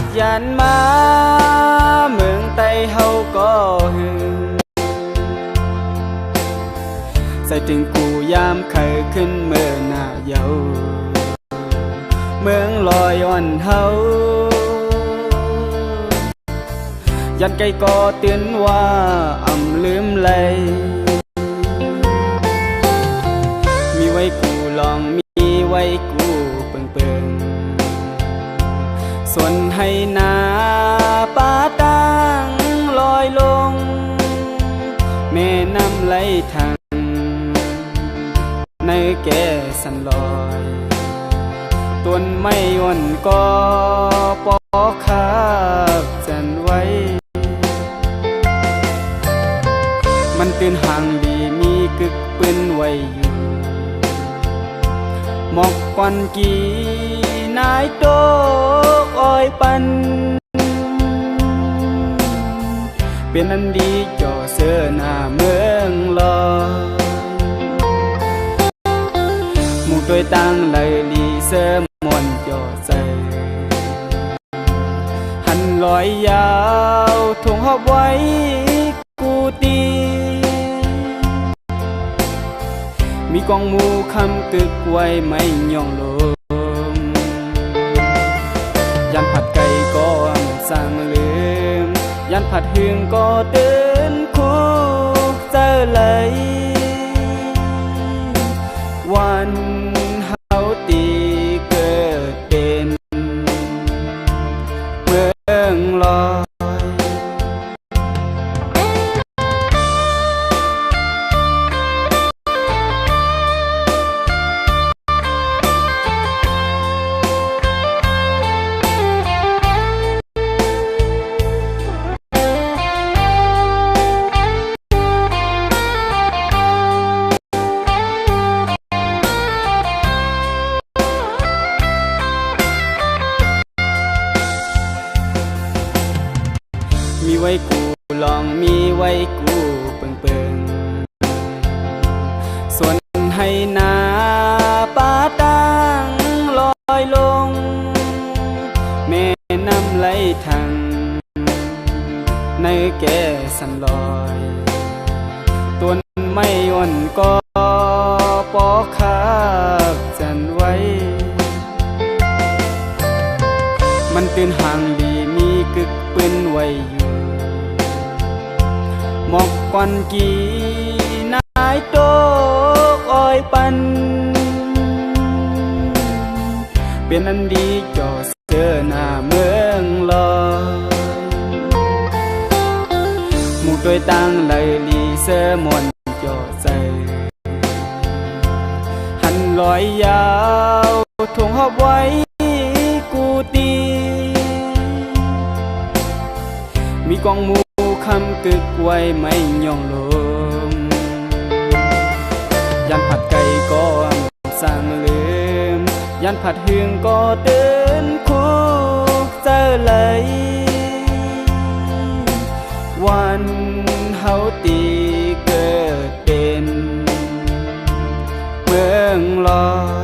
ดยันมาเมืองไต้เฮาก็หึงใส่ถึงกูยามไข่ขึ้นเมื่อหน้าเยาเมืองลอยอ่อนเฮายันไกก็เตือนว่าอำลืมเลยมีไว้กูลองมีไว้กูเปิงส่วนให้นาป่าตั้งลอยลงแม่น้ำไหลทางในแก่สันลอยต้นไม้อ่อนก็ปอคาบจันไว้มันตื่นห่างดีมีกึกปืนไว้อยู่หมอกควันกีนายโตกอ้อยปันเป็นอันดีจ่อเสื้อหน้าเมืองลอยหมู่ตัวตั้งไหลลีเสื้อมวนจ่อใส่หันลอยยาวทงหอบไว้กูตีมีกองหมู่คำกึกไว้ไม่ย่องลงยันผัดไก่ก็สั่งลืมยันผัดหึงก็เตือนคุกเจอเลยวันเฮาตีเกิดเป็นเมืองลอยมีไว้กูลองมีไว้กูเปิงส่วนให้นาป่าตั้งลอยลงแม่น้ำไหลทางในแก่สันลอยต้นไม้อ่อนก็ปอคาบจันไว้มันตื่นห่างดีมีกึกปืนไว้อยู่หมอกควันกีนายโตกอ้อยปันเป็นอันดีจ่อเสื้อหน้าเมืองลอยหมู่ตัวตั้งไหลลีเสื้อมวนจ่อใส่หันลอยยาวทงหอบไว้กูตีมีกองหมู่คำกึกไว้ไม่ย่องลงยันผัดไก่ก็สั่งลืมยันผัดหึงก็เตือนคุกเจอเลยวันเฮาตีเกิดเป็นเมืองลอย